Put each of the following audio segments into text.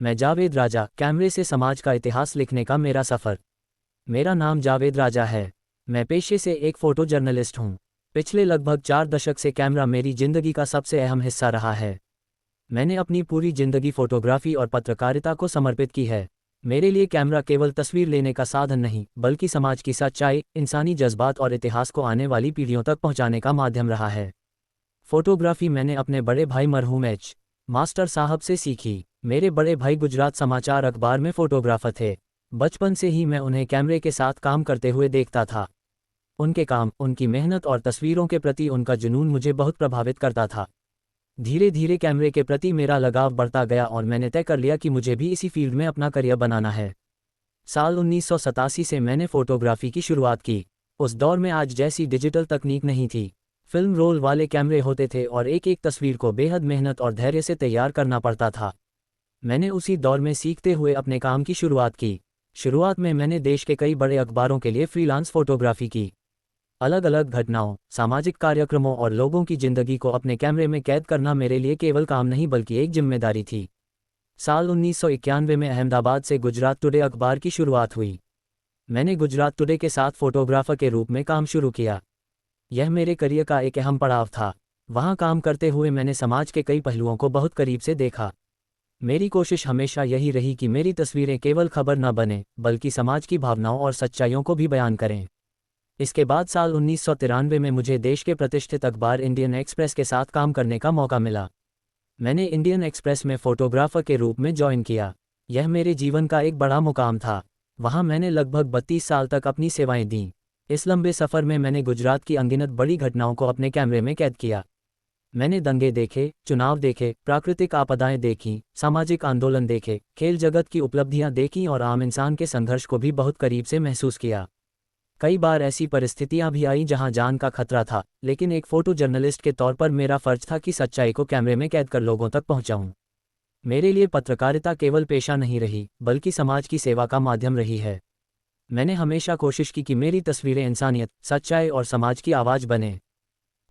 मैं जावेद राजा, कैमरे से समाज का इतिहास लिखने का मेरा सफ़र। मेरा नाम जावेद राजा है। मैं पेशे से एक फ़ोटो जर्नलिस्ट हूँ। पिछले लगभग 4 दशक से कैमरा मेरी ज़िंदगी का सबसे अहम हिस्सा रहा है। मैंने अपनी पूरी ज़िंदगी फ़ोटोग्राफ़ी और पत्रकारिता को समर्पित की है। मेरे लिए कैमरा केवल तस्वीर लेने का साधन नहीं, बल्कि समाज की सच्चाई, इंसानी जज्बात और इतिहास को आने वाली पीढ़ियों तक पहुँचाने का माध्यम रहा है। फ़ोटोग्राफ़ी मैंने अपने बड़े भाई मरहूम एच. मास्टर साहब से सीखी। मेरे बड़े भाई गुजरात समाचार अखबार में फ़ोटोग्राफ़र थे। बचपन से ही मैं उन्हें कैमरे के साथ काम करते हुए देखता था। उनके काम, उनकी मेहनत और तस्वीरों के प्रति उनका जुनून मुझे बहुत प्रभावित करता था। धीरे धीरे कैमरे के प्रति मेरा लगाव बढ़ता गया और मैंने तय कर लिया कि मुझे भी इसी फील्ड में अपना करियर बनाना है। साल 1987 से मैंने फ़ोटोग्राफ़ी की शुरुआत की। उस दौर में आज जैसी डिजिटल तकनीक नहीं थी। फिल्म रोल वाले कैमरे होते थे और एक एक तस्वीर को बेहद मेहनत और धैर्य से तैयार करना पड़ता था। मैंने उसी दौर में सीखते हुए अपने काम की शुरुआत की। शुरुआत में मैंने देश के कई बड़े अखबारों के लिए फ्रीलांस फ़ोटोग्राफ़ी की। अलग अलग घटनाओं, सामाजिक कार्यक्रमों और लोगों की ज़िंदगी को अपने कैमरे में कैद करना मेरे लिए केवल काम नहीं बल्कि एक जिम्मेदारी थी। साल 1991 में अहमदाबाद से गुजरात टुडे अखबार की शुरुआत हुई। मैंने गुजरात टुडे के साथ फ़ोटोग्राफ़र के रूप में काम शुरू किया। यह मेरे करियर का एक अहम पड़ाव था। वहाँ काम करते हुए मैंने समाज के कई पहलुओं को बहुत करीब से देखा। मेरी कोशिश हमेशा यही रही कि मेरी तस्वीरें केवल खबर न बने, बल्कि समाज की भावनाओं और सच्चाइयों को भी बयान करें। इसके बाद साल 1993 में मुझे देश के प्रतिष्ठित अखबार इंडियन एक्सप्रेस के साथ काम करने का मौका मिला। मैंने इंडियन एक्सप्रेस में फ़ोटोग्राफ़र के रूप में ज्वाइन किया। यह मेरे जीवन का एक बड़ा मुकाम था। वहाँ मैंने लगभग 32 साल तक अपनी सेवाएं दीं। इस लंबे सफ़र में मैंने गुजरात की अनगिनत बड़ी घटनाओं को अपने कैमरे में कैद किया। मैंने दंगे देखे, चुनाव देखे, प्राकृतिक आपदाएं देखीं, सामाजिक आंदोलन देखे, खेल जगत की उपलब्धियां देखीं और आम इंसान के संघर्ष को भी बहुत करीब से महसूस किया। कई बार ऐसी परिस्थितियां भी आईं जहां जान का खतरा था, लेकिन एक फ़ोटो जर्नलिस्ट के तौर पर मेरा फ़र्ज था कि सच्चाई को कैमरे में कैद कर लोगों तक पहुंचाऊं। मेरे लिए पत्रकारिता केवल पेशा नहीं रही, बल्कि समाज की सेवा का माध्यम रही है। मैंने हमेशा कोशिश की कि मेरी तस्वीरें इंसानियत, सच्चाई और समाज की आवाज़ बने।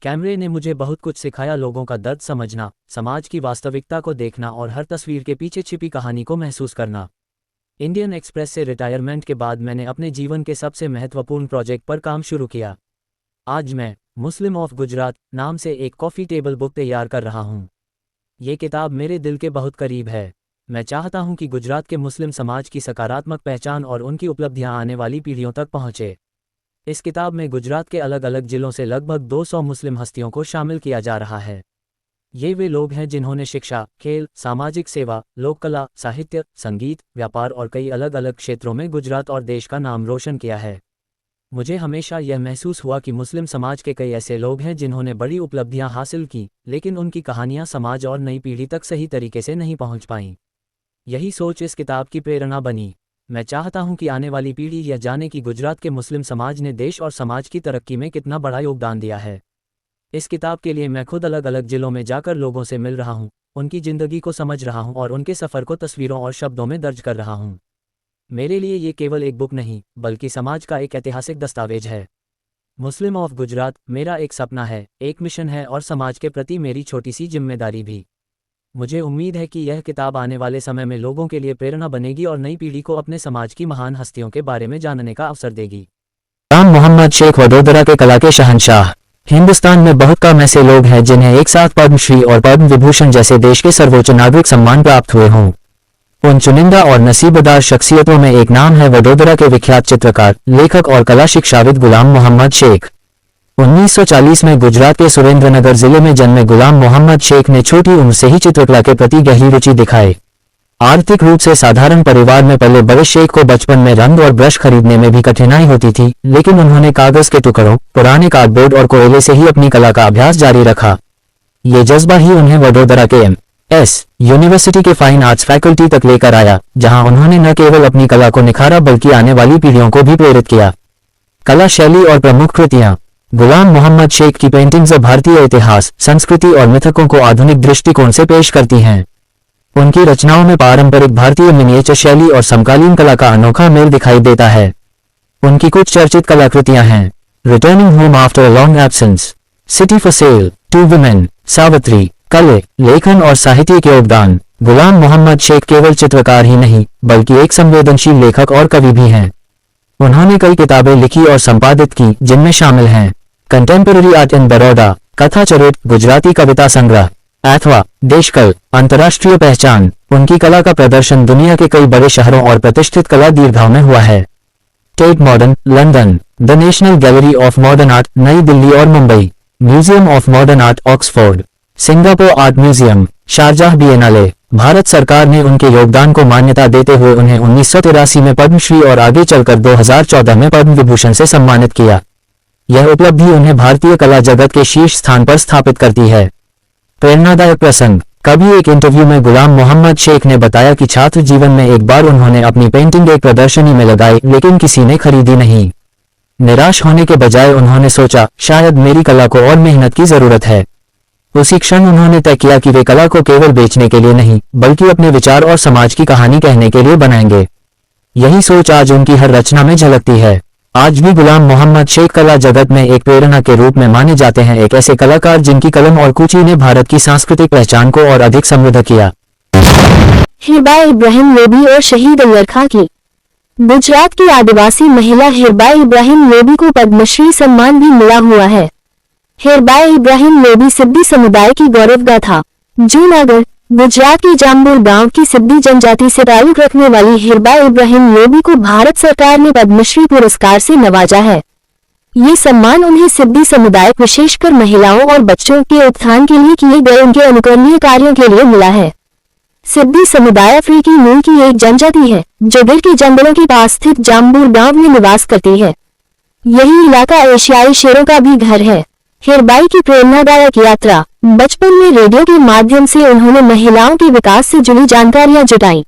कैमरे ने मुझे बहुत कुछ सिखाया, लोगों का दर्द समझना, समाज की वास्तविकता को देखना और हर तस्वीर के पीछे छिपी कहानी को महसूस करना। इंडियन एक्सप्रेस से रिटायरमेंट के बाद मैंने अपने जीवन के सबसे महत्वपूर्ण प्रोजेक्ट पर काम शुरू किया। आज मैं मुस्लिम ऑफ गुजरात नाम से एक कॉफ़ी टेबल बुक तैयार कर रहा हूँ। ये किताब मेरे दिल के बहुत करीब है। मैं चाहता हूँ कि गुजरात के मुस्लिम समाज की सकारात्मक पहचान और उनकी उपलब्धियाँ आने वाली पीढ़ियों तक पहुँचे। इस किताब में गुजरात के अलग अलग जिलों से लगभग 200 मुस्लिम हस्तियों को शामिल किया जा रहा है। ये वे लोग हैं जिन्होंने शिक्षा, खेल, सामाजिक सेवा, लोक कला, साहित्य, संगीत, व्यापार और कई अलग अलग क्षेत्रों में गुजरात और देश का नाम रोशन किया है। मुझे हमेशा यह महसूस हुआ कि मुस्लिम समाज के कई ऐसे लोग हैं जिन्होंने बड़ी उपलब्धियां हासिल की, लेकिन उनकी कहानियां समाज और नई पीढ़ी तक सही तरीके से नहीं पहुंच पाईं। यही सोच इस किताब की प्रेरणा बनी। मैं चाहता हूं कि आने वाली पीढ़ी यह जाने कि गुजरात के मुस्लिम समाज ने देश और समाज की तरक्की में कितना बड़ा योगदान दिया है। इस किताब के लिए मैं खुद अलग अलग जिलों में जाकर लोगों से मिल रहा हूं, उनकी ज़िंदगी को समझ रहा हूं और उनके सफ़र को तस्वीरों और शब्दों में दर्ज कर रहा हूं। मेरे लिए ये केवल एक बुक नहीं, बल्कि समाज का एक ऐतिहासिक दस्तावेज है। मुस्लिम ऑफ गुजरात मेरा एक सपना है, एक मिशन है और समाज के प्रति मेरी छोटी सी जिम्मेदारी भी। मुझे उम्मीद है कि यह किताब आने वाले समय में लोगों के लिए प्रेरणा बनेगी और नई पीढ़ी को अपने समाज की महान हस्तियों के बारे में जानने का अवसर देगी। गुलाम मोहम्मद शेख वडोदरा के कला के शहंशाह। हिंदुस्तान में बहुत कम ऐसे लोग हैं जिन्हें एक साथ पद्मश्री और पद्म विभूषण जैसे देश के सर्वोच्च नागरिक सम्मान प्राप्त हुए हों। उन चुनिंदा और नसीबदार शख्सियतों में एक नाम है वडोदरा के विख्यात चित्रकार, लेखक और कला शिक्षाविद गुलाम मोहम्मद शेख। 1940 में गुजरात के सुरेंद्रनगर जिले में जन्मे गुलाम मोहम्मद शेख ने छोटी उम्र से ही चित्रकला के प्रति गहरी रुचि दिखाई। आर्थिक रूप से साधारण परिवार में पले बड़े शेख को बचपन में रंग और ब्रश खरीदने में भी कठिनाई होती थी, लेकिन उन्होंने कागज के टुकड़ों, पुराने कार्डबोर्ड और कोयले से ही अपनी कला का अभ्यास जारी रखा। ये जज्बा ही उन्हें वडोदरा के एम.एस. यूनिवर्सिटी के फाइन आर्ट्स फैकल्टी तक लेकर आया, जहां उन्होंने न केवल अपनी कला को निखारा बल्कि आने वाली पीढ़ियों को भी प्रेरित किया। कला शैली और प्रमुख कृतियां। गुलाम मोहम्मद शेख की पेंटिंग्स भारतीय इतिहास, संस्कृति और मिथकों को आधुनिक दृष्टिकोण से पेश करती हैं। उनकी रचनाओं में पारंपरिक भारतीय मिनिएचर शैली और समकालीन कला का अनोखा मेल दिखाई देता है। उनकी कुछ चर्चित कलाकृतियां हैं: returning home after a long absence, city for sale, two women, Savitri. कले, लेखन और साहित्य के योगदान। गुलाम मोहम्मद शेख केवल चित्रकार ही नहीं बल्कि एक संवेदनशील लेखक और कवि भी हैं। उन्होंने कई किताबें लिखी और संपादित की, जिनमें शामिल हैं कंटेम्पररी आर्ट इन बड़ौदा, कथा चरित, गुजराती कविता संग्रह, अथवा देशकल, अंतर्राष्ट्रीय पहचान। उनकी कला का प्रदर्शन दुनिया के कई बड़े शहरों और प्रतिष्ठित कला दीर्घाओं में हुआ है। Tate Modern, London, the National Gallery of modern Art, Nai Delhi और Mumbai, museum of modern art, Oxford, Singapore Art Museum, Sharjah Biennale. Bharat सरकार ने उनके योगदान को मान्यता देते हुए उन्हें 1983 में पद्मश्री और आगे चलकर 2014 में पद्म विभूषण से सम्मानित किया। यह उपलब्धि उन्हें भारतीय कला जगत के शीर्ष स्थान पर स्थापित करती है। प्रेरणादायक प्रसंग। कभी एक इंटरव्यू में गुलाम मोहम्मद शेख ने बताया कि छात्र जीवन में एक बार उन्होंने अपनी पेंटिंग एक प्रदर्शनी में लगाई, लेकिन किसी ने खरीदी नहीं। निराश होने के बजाय उन्होंने सोचा, शायद मेरी कला को और मेहनत की जरूरत है। उसी क्षण उन्होंने तय किया कि वे कला को केवल बेचने के लिए नहीं, बल्कि अपने विचार और समाज की कहानी कहने के लिए बनाएंगे। यही सोच आज उनकी हर रचना में झलकती है। आज भी गुलाम मोहम्मद शेख कला जगत में एक प्रेरणा के रूप में माने जाते हैं, एक ऐसे कलाकार जिनकी कलम और कूची ने भारत की सांस्कृतिक पहचान को और अधिक समृद्ध किया। हिबा इब्राहिम लोबी और शहीद अल्लाह खां की। गुजरात की आदिवासी महिला हिबा इब्राहिम लोबी को पद्मश्री सम्मान भी मिला हुआ है। हिबा इब्राहिम लोबी सिद्दी समुदाय की गौरव गाथा। जूनागढ़, गुजरात के जाम्बुर गांव की सिद्दी जनजाति से ताल्लुक रखने वाली हिबा इब्राहिम लोबी को भारत सरकार ने पद्मश्री पुरस्कार से नवाजा है। ये सम्मान उन्हें सिद्दी समुदाय, विशेषकर महिलाओं और बच्चों के उत्थान के लिए किए गए उनके अनुकरणीय कार्यों के लिए मिला है। सिद्दी समुदाय अफ्रीकी मूल की एक जनजाति है जो गिर के जंगलों के पास स्थित जाम्बुर गांव में निवास करती है। यही इलाका एशियाई शेरों का भी घर है। हिरबाई की प्रेरणादायक यात्रा। बचपन में रेडियो के माध्यम से उन्होंने महिलाओं के विकास से जुड़ी जानकारियां जुटाई।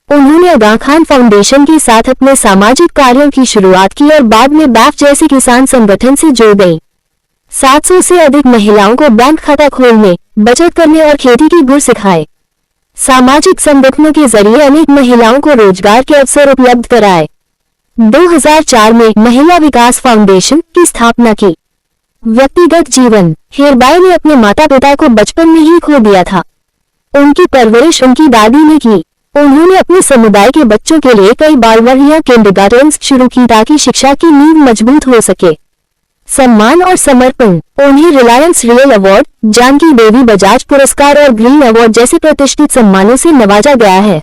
उन्होंने आगा खान फाउंडेशन के साथ अपने सामाजिक कार्यों की शुरुआत की और बाद में बैफ जैसे किसान संगठन से जुड़ गई। 700 से अधिक महिलाओं को बैंक खाता खोलने, बचत करने और खेती के गुर सिखाए। सामाजिक संगठनों के जरिए अनेक महिलाओं को रोजगार के अवसर उपलब्ध कराए। 2004 में महिला विकास फाउंडेशन की स्थापना की। व्यक्तिगत जीवन। हिरबाई ने अपने माता पिता को बचपन में ही खो दिया था। उनकी परवरिश उनकी दादी ने की। उन्होंने अपने समुदाय के बच्चों के लिए कई बालवाड़ियां, किंडरगार्टन्स शुरू की ताकि शिक्षा की नींव मजबूत हो सके। सम्मान और समर्पण। उन्हें रिलायंस रियल अवार्ड, जानकी देवी बजाज पुरस्कार और ग्रीन अवार्ड जैसे प्रतिष्ठित सम्मानों से नवाजा गया है।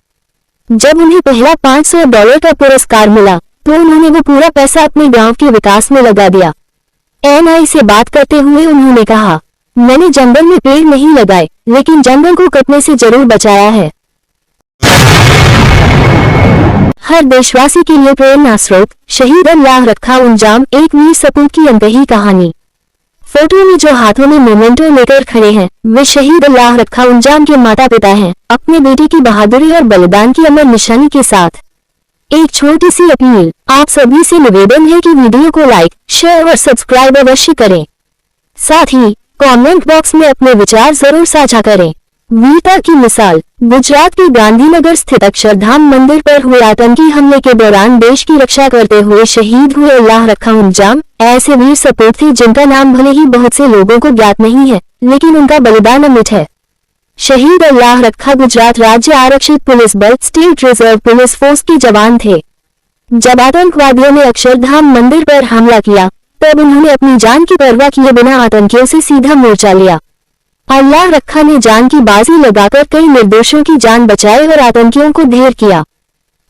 जब उन्हें पहला $500 का पुरस्कार मिला तो उन्होंने वो पूरा पैसा अपने गांव के विकास में लगा दिया। NI से बात करते हुए उन्होंने कहा, मैंने जंगल में पेड़ नहीं लगाए, लेकिन जंगल को कटने से जरूर बचाया है। हर देशवासी के लिए प्रेरणा स्रोत। शहीद अल्लाह रखा उंजाम, एक वीर सपूत की अनकही कहानी। फोटो में जो हाथों में मोमेंटो लेकर खड़े हैं वे शहीद अल्लाह रखा उंजाम के माता पिता हैं, अपने बेटे की बहादुरी और बलिदान की अमर निशानी के साथ। एक छोटी सी अपील, आप सभी से निवेदन है कि वीडियो को लाइक, शेयर और सब्सक्राइब अवश्य करें। साथ ही कमेंट बॉक्स में अपने विचार जरूर साझा करें। वीरता की मिसाल। गुजरात के गांधीनगर स्थित अक्षरधाम मंदिर पर हुए आतंकी हमले के दौरान देश की रक्षा करते हुए शहीद हुए अल्लाह रखा उंजाम ऐसे वीर सपूत थे जिनका नाम भले ही बहुत से लोगों को ज्ञात नहीं है, लेकिन उनका बलिदान अमिट है। शहीद अल्लाह रखा गुजरात राज्य आरक्षित पुलिस बल, स्टेट रिजर्व पुलिस फोर्स के जवान थे। जब आतंकवादियों ने अक्षरधाम मंदिर पर हमला किया तब उन्होंने अपनी जान की परवाह किए बिना आतंकियों से सीधा मोर्चा लिया। अल्लाह रखा ने जान की बाजी लगाकर कई निर्दोषों की जान बचाई और आतंकियों को ढेर किया।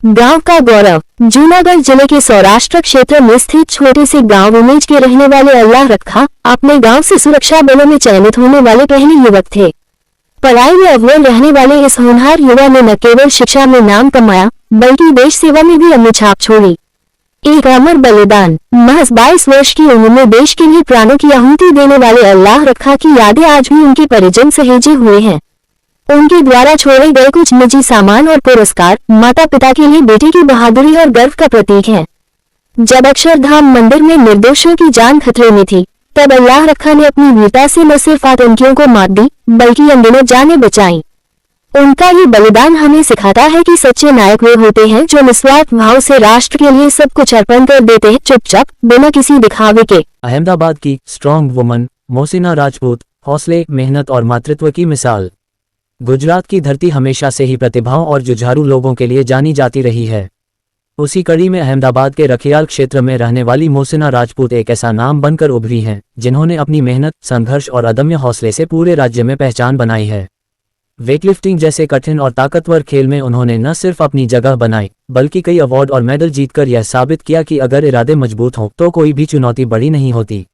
गांव का गौरव। जूनागढ़ जिले के सौराष्ट्र क्षेत्र में स्थित छोटे से गांव उमेज के रहने वाले अल्लाह रखा अपने गांव से सुरक्षा बलों में चयनित होने वाले पहले युवक थे। पढ़ाई में अव्वल रहने वाले इस होनहार युवा ने न केवल शिक्षा में नाम कमाया बल्कि देश सेवा में भी अमिट छाप छोड़ी। एक अमर बलिदान। महज 22 वर्ष की उम्र में देश के लिए प्राणों की आहुति देने वाले अल्लाह रखा की यादें आज भी उनके परिजन सहेजे हुए हैं। उनके द्वारा छोड़े गए कुछ निजी सामान और पुरस्कार माता पिता के लिए बेटे की बहादुरी और गर्व का प्रतीक हैं। जब अक्षरधाम मंदिर में निर्दोषों की जान खतरे में थी तब अल्लाह रखा ने अपनी वीरता से न सिर्फ आतंकियों को मात दी बल्कि अनगिनत जानें बचाईं। उनका ये बलिदान हमें सिखाता है कि सच्चे नायक वे होते हैं जो निस्वार्थ भाव से राष्ट्र के लिए सब कुछ अर्पण कर देते हैं, चुपचाप बिना किसी दिखावे के। अहमदाबाद की स्ट्रॉन्ग वुमन मोहसिना राजपूत हौसले, मेहनत और मातृत्व की मिसाल। गुजरात की धरती हमेशा से ही प्रतिभाओं और जुझारू लोगों के लिए जानी जाती रही है। उसी कड़ी में अहमदाबाद के रखियाल क्षेत्र में रहने वाली मोहसिना राजपूत एक ऐसा नाम बनकर उभरी हैं जिन्होंने अपनी मेहनत, संघर्ष और अदम्य हौसले से पूरे राज्य में पहचान बनाई है। वेटलिफ्टिंग जैसे कठिन और ताकतवर खेल में उन्होंने न सिर्फ अपनी जगह बनाई बल्कि कई अवार्ड और मेडल जीतकर यह साबित किया कि अगर इरादे मजबूत हों तो कोई भी चुनौती बड़ी नहीं होती।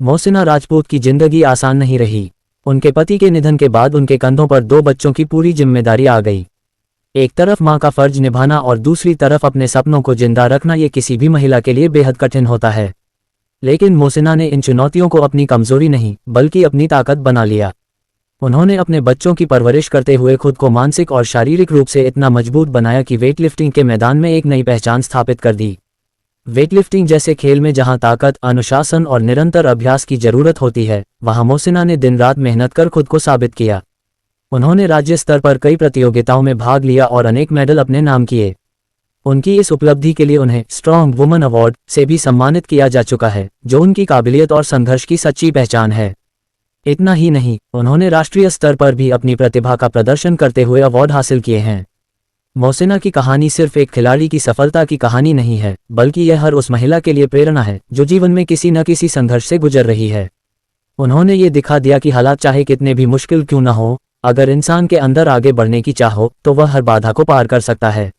मोहसिना राजपूत की जिंदगी आसान नहीं रही। उनके पति के निधन के बाद उनके कंधों पर 2 बच्चों की पूरी जिम्मेदारी आ गई। एक तरफ मां का फर्ज निभाना और दूसरी तरफ अपने सपनों को जिंदा रखना, ये किसी भी महिला के लिए बेहद कठिन होता है। लेकिन मोहसिना ने इन चुनौतियों को अपनी कमजोरी नहीं बल्कि अपनी ताकत बना लिया। उन्होंने अपने बच्चों की परवरिश करते हुए खुद को मानसिक और शारीरिक रूप से इतना मजबूत बनाया कि वेटलिफ्टिंग के मैदान में एक नई पहचान स्थापित कर दी। वेटलिफ्टिंग जैसे खेल में जहां ताकत, अनुशासन और निरंतर अभ्यास की जरूरत होती है, वहां मोहसिना ने दिन रात मेहनत कर खुद को साबित किया। उन्होंने राज्य स्तर पर कई प्रतियोगिताओं में भाग लिया और अनेक मेडल अपने नाम किए। उनकी इस उपलब्धि के लिए उन्हें स्ट्रॉन्ग वुमन अवार्ड से भी सम्मानित किया जा चुका है, जो उनकी काबिलियत और संघर्ष की सच्ची पहचान है। इतना ही नहीं, उन्होंने राष्ट्रीय स्तर पर भी अपनी प्रतिभा का प्रदर्शन करते हुए अवार्ड हासिल किए हैं। मोहसिना की कहानी सिर्फ एक खिलाड़ी की सफलता की कहानी नहीं है, बल्कि यह हर उस महिला के लिए प्रेरणा है जो जीवन में किसी न किसी संघर्ष से गुजर रही है। उन्होंने ये दिखा दिया कि हालात चाहे कितने भी मुश्किल क्यों न हो, अगर इंसान के अंदर आगे बढ़ने की चाह हो तो वह हर बाधा को पार कर सकता है।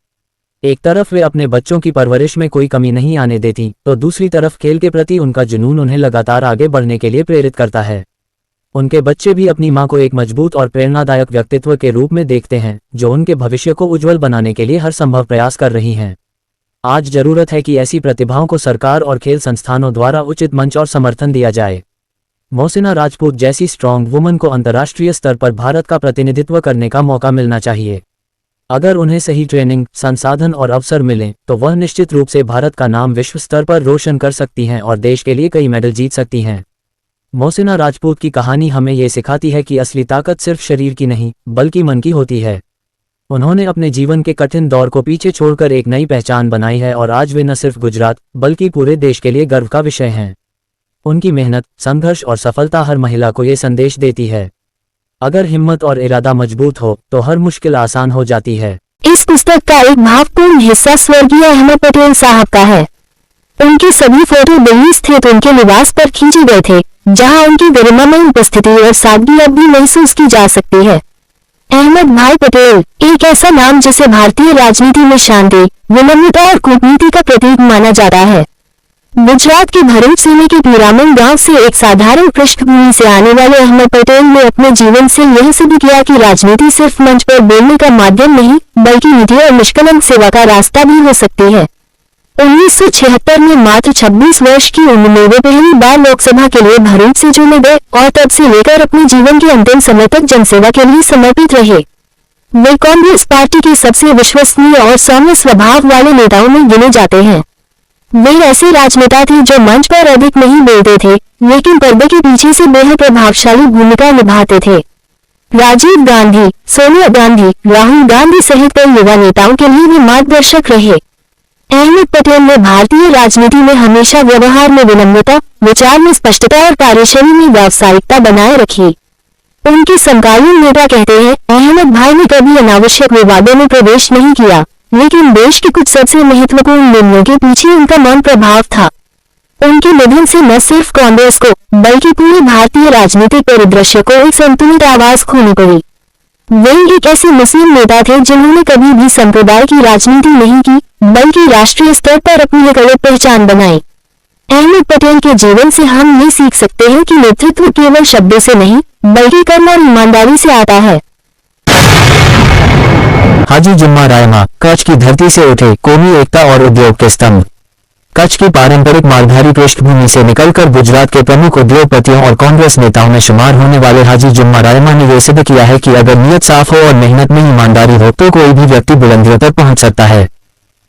एक तरफ वे अपने बच्चों की परवरिश में कोई कमी नहीं आने देती, तो दूसरी तरफ खेल के प्रति उनका जुनून उन्हें लगातार आगे बढ़ने के लिए प्रेरित करता है। उनके बच्चे भी अपनी मां को एक मजबूत और प्रेरणादायक व्यक्तित्व के रूप में देखते हैं, जो उनके भविष्य को उज्जवल बनाने के लिए हर संभव प्रयास कर रही हैं। आज जरूरत है कि ऐसी प्रतिभाओं को सरकार और खेल संस्थानों द्वारा उचित मंच और समर्थन दिया जाए। मोहसिना राजपूत जैसी स्ट्रॉन्ग वुमन को अंतर्राष्ट्रीय स्तर पर भारत का प्रतिनिधित्व करने का मौका मिलना चाहिए। अगर उन्हें सही ट्रेनिंग, संसाधन और अवसर मिलें तो वह निश्चित रूप से भारत का नाम विश्व स्तर पर रोशन कर सकती हैं और देश के लिए कई मेडल जीत सकती हैं। मोहसिना राजपूत की कहानी हमें ये सिखाती है कि असली ताकत सिर्फ शरीर की नहीं बल्कि मन की होती है। उन्होंने अपने जीवन के कठिन दौर को पीछे छोड़कर एक नई पहचान बनाई है और आज वे न सिर्फ गुजरात बल्कि पूरे देश के लिए गर्व का विषय हैं। उनकी मेहनत, संघर्ष और सफलता हर महिला को ये संदेश देती है, अगर हिम्मत और इरादा मजबूत हो तो हर मुश्किल आसान हो जाती है। इस पुस्तक का एक भावपूर्ण हिस्सा स्वर्गीय अहमद पटेल साहब का है। उनके सभी फोटो दिल्ली स्थित उनके निवास पर खींचे गए थे, जहां उनकी गरिमामय उपस्थिति और सादगी अब भी महसूस की जा सकती है। अहमद भाई पटेल एक ऐसा नाम जिसे भारतीय राजनीति में शांति, विनम्रता और कूटनीति का प्रतीक माना जाता है। गुजरात के भरूच जिले के पीरामल गांव से एक साधारण पृष्ठभूमि से आने वाले अहमद पटेल ने अपने जीवन से यह सिद्ध किया कि राजनीति सिर्फ मंच पर बोलने का माध्यम नहीं बल्कि निजी और निष्कलंक सेवा का रास्ता भी हो सकती है। 1976 में मात्र 26 वर्ष की उम्र में वे पहली बार लोकसभा के लिए भरूच से चुने गए और तब से लेकर अपने जीवन के अंतिम समय तक जनसेवा के लिए समर्पित रहे। वे कांग्रेस पार्टी के सबसे विश्वसनीय और सौम्य स्वभाव वाले नेताओं में गिने जाते हैं। वे ऐसे राजनेता थे जो मंच पर अधिक नहीं बोलते थे, लेकिन पर्दे के पीछे से बेहद प्रभावशाली भूमिका निभाते थे। राजीव गांधी, सोनिया गांधी, राहुल गांधी सहित कई युवा नेताओं के लिए भी मार्गदर्शक रहे। अहमद पटेल ने भारतीय राजनीति में हमेशा व्यवहार में विनम्रता, विचार में स्पष्टता और कार्यशैली में व्यावसायिकता बनाए रखी। उनके समकालीन नेता कहते हैं, अहमद भाई ने कभी अनावश्यक विवादों में प्रवेश नहीं किया, लेकिन देश के कुछ सबसे महत्वपूर्ण निर्णयों के पीछे उनका मौन प्रभाव था। उनके निधन से न सिर्फ कांग्रेस को बल्कि पूरे भारतीय राजनीतिक परिदृश्य को एक संतुलित आवाज खोनी पड़ी। वे एक ऐसे मुस्लिम नेता थे जिन्होंने कभी भी संप्रदाय की राजनीति नहीं की बल्कि राष्ट्रीय स्तर पर अपनी एक अलग पहचान बनाई। अहमद पटेल के जीवन से हम ये सीख सकते हैं कि नेतृत्व केवल शब्दों से नहीं बल्कि कर्म और ईमानदारी से आता है। हाजी जुम्मा रायमा, कच्छ की धरती से उठे कौमी एकता और उद्योग के स्तंभ। कच्छ की पारंपरिक मालधारी पृष्ठभूमि से निकलकर गुजरात के प्रमुख उद्योगपतियों और कांग्रेस नेताओं में शुमार होने वाले हाजी जुम्मा रायमा ने यह सिद्ध किया है कि अगर नीयत साफ हो और मेहनत में ईमानदारी हो तो कोई भी व्यक्ति बुलंदियों तक पहुंच सकता है।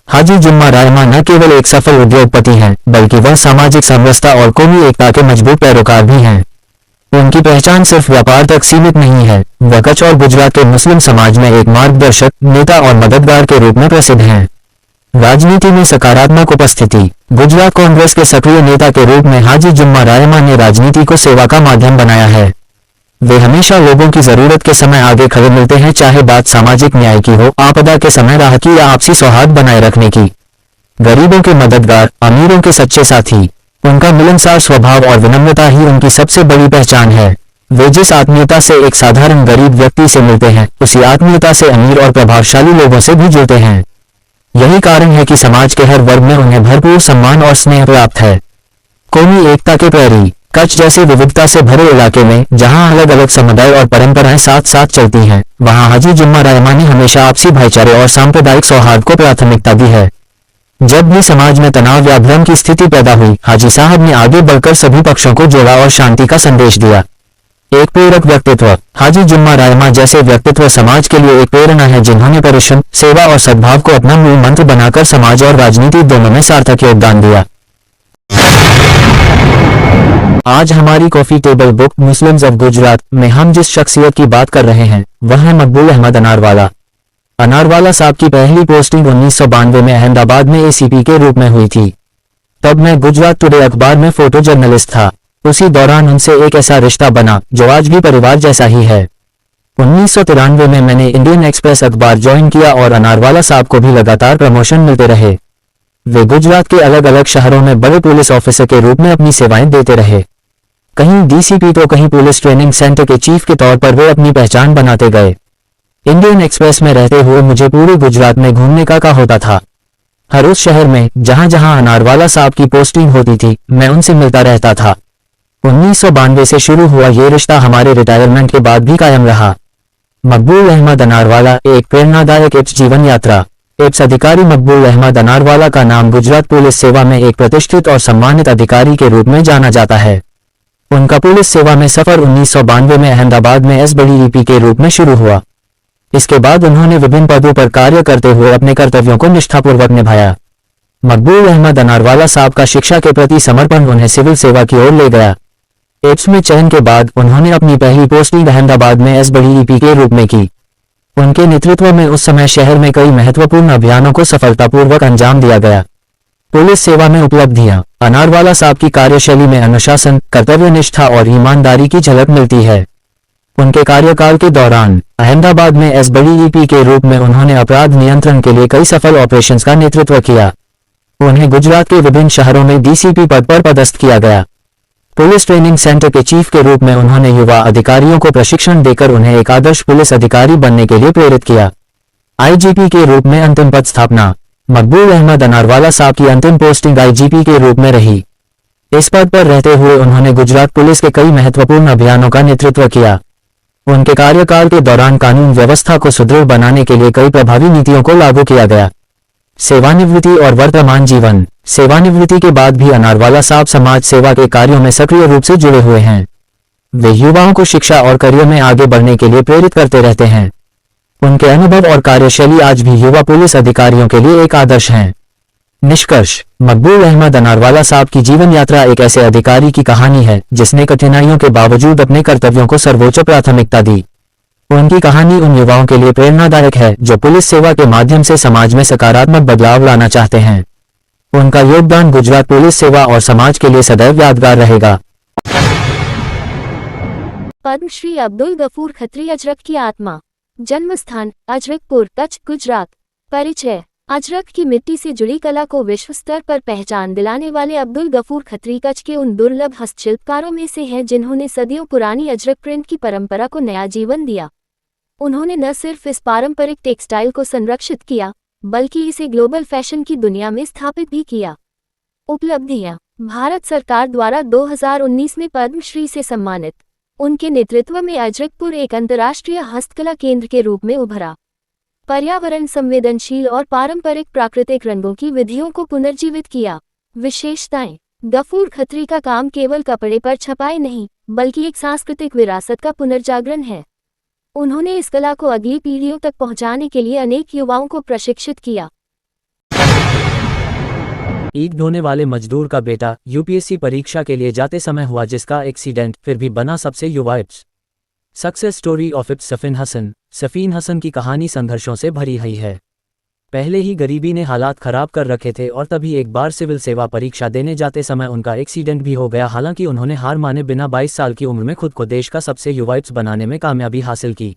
हाजी जुम्मा रायमा न केवल एक सफल उद्योगपति हैं, बल्कि वह सामाजिक समरसता और कौमी एकता के मजबूत पैरोकार भी हैं। उनकी पहचान सिर्फ व्यापार तक सीमित नहीं है, वह कच्छ और गुजरात के मुस्लिम समाज में एक मार्गदर्शक, नेता और मददगार के रूप में प्रसिद्ध हैं। राजनीति में सकारात्मक उपस्थिति। गुजरात कांग्रेस के सक्रिय नेता के रूप में हाजी जुम्मा रायमा ने राजनीति को सेवा का माध्यम बनाया है। वे हमेशा लोगों की जरूरत के समय आगे खड़े मिलते हैं, चाहे बात सामाजिक न्याय की हो, आपदा के समय राहत की या आपसी सौहार्द बनाए रखने की। गरीबों के मददगार, अमीरों के सच्चे साथी। उनका मिलनसार स्वभाव और विनम्रता ही उनकी सबसे बड़ी पहचान है। वे जिस आत्मीयता से एक साधारण गरीब व्यक्ति से मिलते हैं, उसी आत्मीयता से अमीर और प्रभावशाली लोगों से भी जुड़ते हैं। यही कारण है कि समाज के हर वर्ग में उन्हें भरपूर सम्मान और स्नेह प्राप्त है। कौमी एकता के प्रहरी। कच्छ जैसे विविधता से भरे इलाके में जहां अलग अलग समुदाय और परंपराएं साथ साथ चलती हैं, वहां हाजी जुम्मा रहमान ने हमेशा आपसी भाईचारे और सांप्रदायिक सौहार्द को प्राथमिकता दी है। जब भी समाज में तनाव या भ्रम की स्थिति पैदा हुई, हाजी साहब ने आगे बढ़कर सभी पक्षों को जोड़ा और शांति का संदेश दिया। एक प्रेरक व्यक्तित्व। हाजी जुम्मा रहमान जैसे व्यक्तित्व समाज के लिए एक प्रेरणा है, जिन्होंने परिश्रम, सेवा और सद्भाव को अपना मूल मंत्र बनाकर समाज और राजनीति दोनों में सार्थक योगदान दिया। आज हमारी coffee table book Muslims of Gujarat में हम जिस शख्सियत की बात कर रहे हैं वह है मकबूल अहमद अनारवाला। अनारवाला साहब की पहली पोस्टिंग 1992 में अहमदाबाद में एसीपी के रूप में हुई थी। तब मैं गुजरात टुडे अखबार में फोटो जर्नलिस्ट था। उसी दौरान उनसे एक ऐसा रिश्ता बना जो आज भी परिवार जैसा ही है। 1993 में मैंने इंडियन एक्सप्रेस अखबार ज्वाइन किया और अनारवाला साहब को भी लगातार प्रमोशन मिलते रहे। वे गुजरात के अलग अलग शहरों में बड़े पुलिस ऑफिसर के रूप में अपनी सेवाएं देते रहे। कहीं डीसीपी तो कहीं पुलिस ट्रेनिंग सेंटर के चीफ के तौर पर वे अपनी पहचान बनाते गए। इंडियन एक्सप्रेस में रहते हुए मुझे पूरे गुजरात में घूमने का होता था। हर उस शहर में जहां जहां अनारवाला साहब की पोस्टिंग होती थी, मैं उनसे मिलता रहता था। 1992 से शुरू हुआ ये रिश्ता हमारे रिटायरमेंट के बाद भी कायम रहा। मकबूल अहमद अनारवाला एक प्रेरणादायक एप्स जीवन यात्रा। एप्स अधिकारी मकबूल अहमद अनारवाला का नाम गुजरात पुलिस सेवा में एक प्रतिष्ठित और सम्मानित अधिकारी के रूप में जाना जाता है। उनका पुलिस सेवा में सफर 1992 में अहमदाबाद में एसबीडीपी के रूप में शुरू हुआ। इसके बाद उन्होंने विभिन्न पदों पर कार्य करते हुए अपने कर्तव्यों को निष्ठापूर्वक निभाया। मकबूल अहमद अनारवाला साहब का शिक्षा के प्रति समर्पण उन्हें सिविल सेवा की ओर ले गया। एप्स में चयन के बाद उन्होंने अपनी पहली पोस्टिंग अहमदाबाद में एसबीडीपी के रूप में की। उनके नेतृत्व में उस समय शहर में कई महत्वपूर्ण अभियानों को सफलतापूर्वक अंजाम दिया गया। पुलिस सेवा में उपलब्धियां। अनारवाला साहब की कार्यशैली में अनुशासन, कर्तव्यनिष्ठा और ईमानदारी की झलक मिलती है। उनके कार्यकाल के दौरान अहमदाबाद में एसबीडीपी के रूप में उन्होंने अपराध नियंत्रण के लिए कई सफल ऑपरेशंस का नेतृत्व किया। उन्हें गुजरात के विभिन्न शहरों में डीसीपी पद पर पदस्थ किया गया। पुलिस ट्रेनिंग सेंटर के चीफ के रूप में उन्होंने युवा अधिकारियों को प्रशिक्षण देकर उन्हें एक आदर्श पुलिस अधिकारी बनने के लिए प्रेरित किया। आईजीपी के रूप में अंतिम पद स्थापना। मकबूल अहमद अनारवाला साहब की अंतिम पोस्टिंग आईजीपी के रूप में रही। इस पद पर रहते हुए उन्होंने गुजरात पुलिस के कई महत्वपूर्ण अभियानों का नेतृत्व किया। उनके कार्यकाल के दौरान कानून व्यवस्था को सुदृढ़ बनाने के लिए कई प्रभावी नीतियों को लागू किया गया। सेवानिवृत्ति और वर्तमान जीवन। सेवानिवृत्ति के बाद भी अनारवाला साहब समाज सेवा के कार्यों में सक्रिय रूप से जुड़े हुए हैं। वे युवाओं को शिक्षा और करियर में आगे बढ़ने के लिए प्रेरित करते रहते हैं। उनके अनुभव और कार्यशैली आज भी युवा पुलिस अधिकारियों के लिए एक आदर्श हैं। निष्कर्ष। मकबूल अहमद अनारवाला साहब की जीवन यात्रा एक ऐसे अधिकारी की कहानी है जिसने कठिनाइयों के बावजूद अपने कर्तव्यों को सर्वोच्च प्राथमिकता दी। उनकी कहानी उन युवाओं के लिए प्रेरणादायक है जो पुलिस सेवा के माध्यम से समाज में सकारात्मक बदलाव लाना चाहते हैं। उनका योगदान गुजरात पुलिस सेवा और समाज के लिए सदैव यादगार रहेगा। पद्मश्री अब्दुल गफूर खत्री अजरक की आत्मा। जन्म स्थान अजरकपुर, कच्छ, गुजरात। परिचय। अजरक की मिट्टी से जुड़ी कला को विश्व स्तर पर पहचान दिलाने वाले अब्दुल गफूर खत्री कच्छ के उन दुर्लभ हस्तशिल्पकारों में से हैं जिन्होंने सदियों पुरानी अजरक प्रिंट की परंपरा को नया जीवन दिया। उन्होंने न सिर्फ इस पारंपरिक टेक्सटाइल को संरक्षित किया, बल्कि इसे ग्लोबल फैशन की दुनिया में स्थापित भी किया। उपलब्धियां। भारत सरकार द्वारा 2019 में पद्मश्री से सम्मानित। उनके नेतृत्व में अजरकपुर एक अंतर्राष्ट्रीय हस्तकला केंद्र के रूप में उभरा। पर्यावरण संवेदनशील और पारंपरिक प्राकृतिक रंगों की विधियों को पुनर्जीवित किया। विशेषताएं। गफूर खत्री का काम केवल कपड़े पर छपाई नहीं, बल्कि एक सांस्कृतिक विरासत का पुनर्जागरण है। उन्होंने इस कला को अगली पीढ़ियों तक पहुंचाने के लिए अनेक युवाओं को प्रशिक्षित किया। ईंट ढोने वाले मजदूर का बेटा यूपीएससी परीक्षा के लिए जाते समय हुआ जिसका एक्सीडेंट, फिर भी बना सबसे युवा IPS. Success story of IPS Safeen Hasan. Safeen Hasan की कहानी संघर्षों से भरी हुई है। पहले ही गरीबी ने हालात खराब कर रखे थे और तभी एक बार सिविल सेवा परीक्षा देने जाते समय उनका एक्सीडेंट भी हो गया। हालांकि उन्होंने हार माने बिना 22 साल की उम्र में खुद को देश का सबसे युवाइप्स बनाने में कामयाबी हासिल की।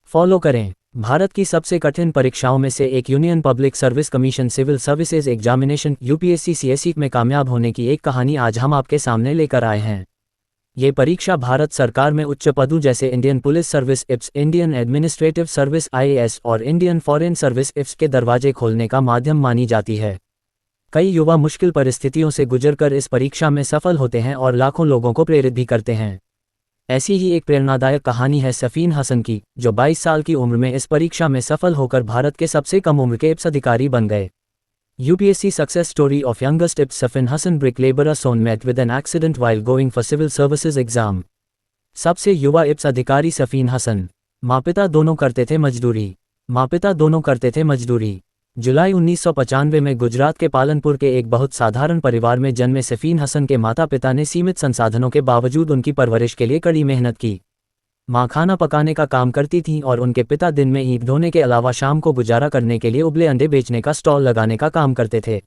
फॉलो करें। भारत की सबसे कठिन परीक्षाओं में से एक Union Public Service Commission Civil Services Examination UPSC CSE में कामयाब होने की एक कहानी आज हम आपके सामने लेकर आए हैं। ये परीक्षा भारत सरकार में उच्च पदों जैसे Indian police service IPS, Indian administrative service IAS और इंडियन फॉरेन सर्विस IFS के दरवाजे खोलने का माध्यम मानी जाती है। कई युवा मुश्किल परिस्थितियों से गुजरकर इस परीक्षा में सफल होते हैं और लाखों लोगों को प्रेरित भी करते हैं। ऐसी ही एक प्रेरणादायक कहानी है सफ़ीन हसन की, जो 22 साल की उम्र में इस परीक्षा में सफल होकर भारत के सबसे कम उम्र के IPS अधिकारी बन गए। UPSC success story of youngest IPS Safin Hassan bricklaborer son met with an accident while going for civil services exam। सबसे युवा IPS अधिकारी सफ़ीन हसन। माँ-पिता दोनों करते थे मजदूरी। जुलाई 1995 में गुजरात के पालनपुर के एक बहुत साधारण परिवार में जन्मे सफ़ीन हसन के माता पिता ने सीमित संसाधनों के बावजूद उनकी परवरिश के लिए कड़ी मेहनत की। माँ खाना पकाने का काम करती थीं और उनके पिता दिन में ईंट ढोने के अलावा शाम को गुजारा करने के लिए उबले अंडे बेचने का स्टॉल लगाने का काम करते थे।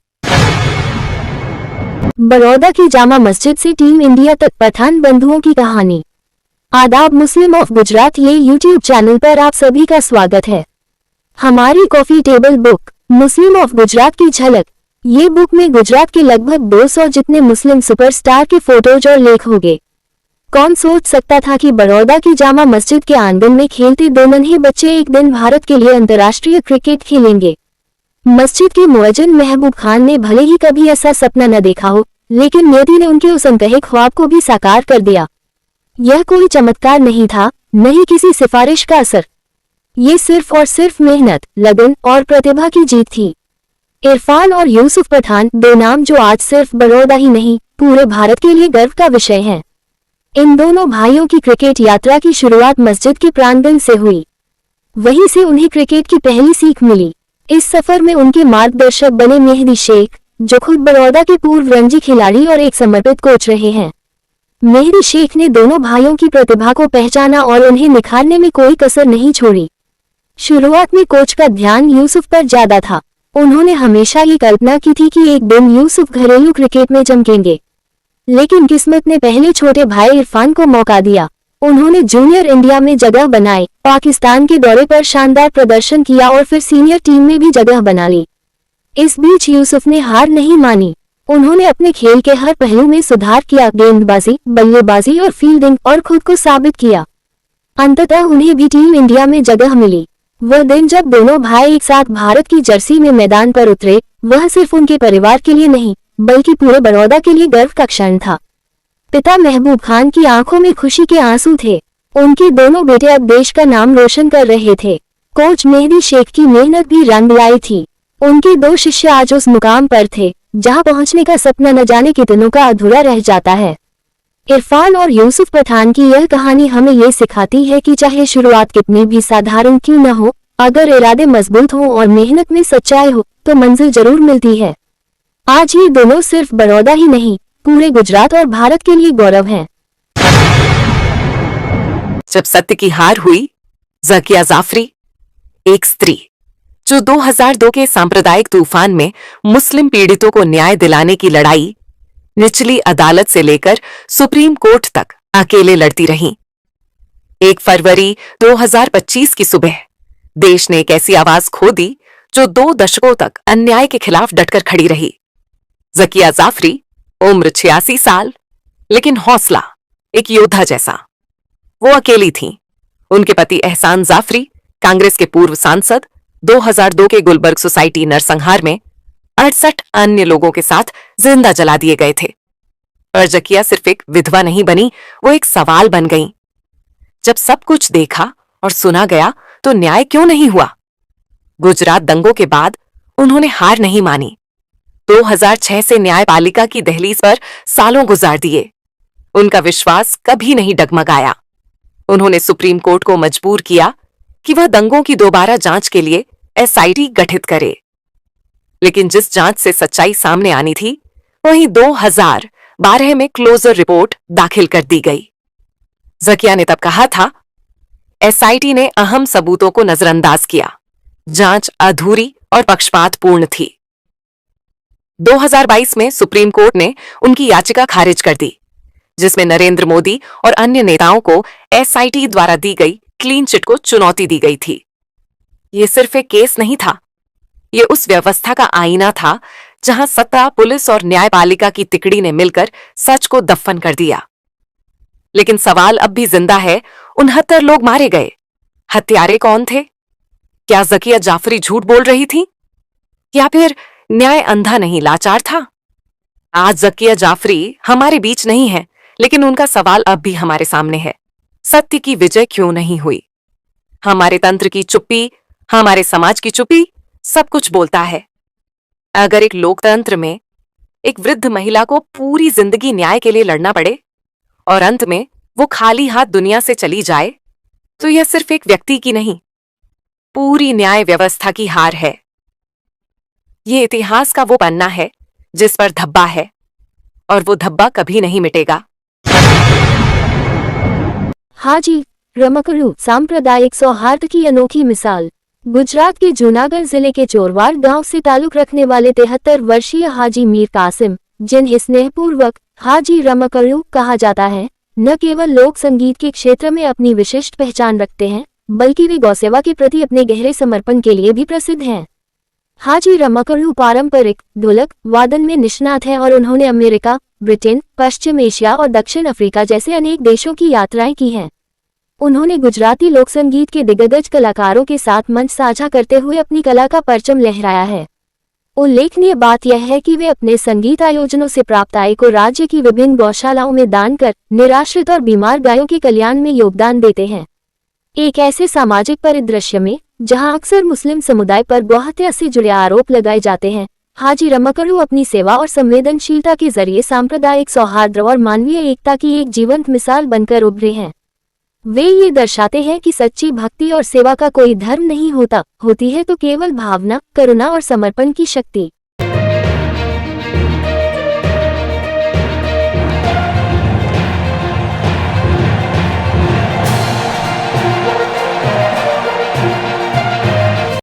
बड़ौदा की जामा मस्जिद से टीम इंडिया तक पठान बंधुओं की कहानी। आदाब, मुस्लिम ऑफ गुजरात ये यूट्यूब चैनल पर आप सभी का स्वागत है। हमारी coffee table book Muslim of Gujarat की झलक, ये बुक में गुजरात के लगभग 200 जितने मुस्लिम सुपरस्टार के फोटोज और लेख होंगे। कौन सोच सकता था कि बड़ौदा की जामा मस्जिद के आंगन में खेलते दो नन्हे बच्चे एक दिन भारत के लिए अंतर्राष्ट्रीय क्रिकेट खेलेंगे। मस्जिद के मुअज्जिन महबूब खान ने भले ही कभी ऐसा सपना न देखा हो, लेकिन नियति ने उनके उस अनकहे ख्वाब को भी साकार कर दिया। यह कोई चमत्कार नहीं था, न ही किसी सिफारिश का असर। ये सिर्फ और सिर्फ मेहनत, लगन और प्रतिभा की जीत थी। इरफान और यूसुफ पठान, दो नाम जो आज सिर्फ बड़ौदा ही नहीं पूरे भारत के लिए गर्व का विषय हैं। इन दोनों भाइयों की क्रिकेट यात्रा की शुरुआत मस्जिद के प्रांगण से हुई। वहीं से उन्हें क्रिकेट की पहली सीख मिली। इस सफर में उनके मार्गदर्शक बने मेहदी शेख, जो खुद बड़ौदा के पूर्व रणजी खिलाड़ी और एक समर्पित कोच रहे हैं। मेहदी शेख ने दोनों भाइयों की प्रतिभा को पहचाना और उन्हें निखारने में कोई कसर नहीं छोड़ी। शुरुआत में कोच का ध्यान यूसुफ पर ज्यादा था। उन्होंने हमेशा ये कल्पना की थी कि एक दिन यूसुफ घरेलू क्रिकेट में चमकेंगे, लेकिन किस्मत ने पहले छोटे भाई इरफान को मौका दिया। उन्होंने जूनियर इंडिया में जगह बनाई, पाकिस्तान के दौरे पर शानदार प्रदर्शन किया और फिर सीनियर टीम में भी जगह बना ली। इस बीच यूसुफ ने हार नहीं मानी। उन्होंने अपने खेल के हर पहलू में सुधार किया, गेंदबाजी, बल्लेबाजी और फील्डिंग, और खुद को साबित किया। अंततः उन्हें भी टीम इंडिया में जगह मिली। वह दिन जब दोनों भाई एक साथ भारत की जर्सी में मैदान पर उतरे, वह सिर्फ उनके परिवार के लिए नहीं बल्कि पूरे बड़ौदा के लिए गर्व का क्षण था। पिता महबूब खान की आंखों में खुशी के आंसू थे। उनके दोनों बेटे अब देश का नाम रोशन कर रहे थे। कोच मेहदी शेख की मेहनत भी रंग लाई थी। उनके दो शिष्य आज उस मुकाम पर थे जहां पहुंचने का सपना न जाने कितनों का अधूरा रह जाता है। इरफान और यूसुफ पठान की यह कहानी हमें ये सिखाती है कि चाहे शुरुआत कितनी भी साधारण क्यों न हो, अगर इरादे मजबूत हों और मेहनत में सच्चाई हो तो मंजिल जरूर मिलती है। आज ये दोनों सिर्फ बड़ौदा ही नहीं पूरे गुजरात और भारत के लिए गौरव हैं। जब सत्य की हार हुई, ज़किया जाफरी, एक स्त्री जो 2002 के सांप्रदायिक तूफान में मुस्लिम पीड़ितों को न्याय दिलाने की लड़ाई निचली अदालत से लेकर सुप्रीम कोर्ट तक अकेले लड़ती रहीं। 1 फरवरी 2025 की सुबह देश ने एक ऐसी आवाज खो दी जो 2 दशकों तक अन्याय के खिलाफ डटकर खड़ी रही। ज़किया जाफरी, उम्र 86 साल, लेकिन हौसला एक योद्धा जैसा। वो अकेली थीं। उनके पति एहसान जाफरी, कांग्रेस के पूर्व सांसद, 2002 के गुलबर्ग सोसाइटी नरसंहार में 68 अन्य लोगों के साथ जिंदा जला दिए गए थे। और ज़किया सिर्फ एक विधवा नहीं बनी, वो एक सवाल बन गईं। जब सब कुछ देखा और सुना गया तो न्याय क्यों नहीं हुआ? गुजरात दंगों के बाद उन्होंने हार नहीं मानी। 2006 से न्यायपालिका की दहलीज पर सालों गुजार दिए। उनका विश्वास कभी नहीं डगमगाया। उन्होंने सुप्रीम कोर्ट को मजबूर किया कि वह दंगों की दोबारा जांच के लिए SIT गठित करे। लेकिन जिस जांच से सच्चाई सामने आनी थी, वहीं 2012 में क्लोजर रिपोर्ट दाखिल कर दी गई। ज़किया ने तब कहा था, SIT ने अहम सबूतों को नजरअंदाज किया, जांच अधूरी और पक्षपातपूर्ण थी। 2022 में सुप्रीम कोर्ट ने उनकी याचिका खारिज कर दी, जिसमें नरेंद्र मोदी और अन्य नेताओं को एसआईटी द्वारा दी गई क्लीन चिट को चुनौती दी गई थी। ये सिर्फ एक केस नहीं था, ये उस व्यवस्था का आईना था जहां सत्ता, पुलिस और न्यायपालिका की तिकड़ी ने मिलकर सच को दफन कर दिया। लेकिन सवाल अब भी जिंदा है, 69 लोग मारे गए। हत्यारे कौन थे? क्या ज़किया जाफरी झूठ बोल रही थी, या फिर न्याय अंधा नहीं लाचार था? आज ज़किया जाफरी हमारे बीच नहीं है, लेकिन उनका सवाल अब भी हमारे सामने है। सत्य की विजय क्यों नहीं हुई? हमारे तंत्र की चुप्पी, हमारे समाज की चुप्पी सब कुछ बोलता है। अगर एक लोकतंत्र में एक वृद्ध महिला को पूरी जिंदगी न्याय के लिए लड़ना पड़े और अंत में वो खाली हाथ दुनिया से चली जाए, तो यह सिर्फ एक व्यक्ति की नहीं, पूरी न्याय व्यवस्था की हार है। ये इतिहास का वो पन्ना है जिस पर धब्बा है, और वो धब्बा कभी नहीं मिटेगा। हाजी रमकड़ू सांप्रदायिक सौहार्द की अनोखी मिसाल। गुजरात के जूनागढ़ जिले के चोरवाड़ गांव से ताल्लुक रखने वाले 73 वर्षीय हाजी मीर कासिम, जिन्हें स्नेहपूर्वक हाजी रमकड़ू कहा जाता है, न केवल लोक संगीत के क्षेत्र में अपनी विशिष्ट पहचान रखते हैं, बल्कि वे गौसेवा के प्रति अपने गहरे समर्पण के लिए भी प्रसिद्ध हैं। हाजी रमकड़ू पारंपरिक ढोलक वादन में निष्णात हैं और उन्होंने अमेरिका, ब्रिटेन, पश्चिम एशिया और दक्षिण अफ्रीका जैसे अनेक देशों की यात्राएं की हैं। उन्होंने गुजराती लोक संगीत के दिग्गज कलाकारों के साथ मंच साझा करते हुए अपनी कला का परचम लहराया है। उल्लेखनीय बात यह है कि वे अपने संगीत आयोजनों से प्राप्त आय को राज्य की विभिन्न गौशालाओं में दान कर निराश्रित और बीमार गायों के कल्याण में योगदान देते हैं। एक ऐसे सामाजिक परिदृश्य में जहां अक्सर मुस्लिम समुदाय पर गौहत्या से जुड़े आरोप लगाए जाते हैं, हाजी रमकड़ू अपनी सेवा और संवेदनशीलता के जरिए सांप्रदायिक सौहार्द और मानवीय एकता की एक जीवंत मिसाल बनकर उभरे हैं। वे ये दर्शाते हैं कि सच्ची भक्ति और सेवा का कोई धर्म नहीं होता, होती है तो केवल भावना, करुणा और समर्पण की शक्ति।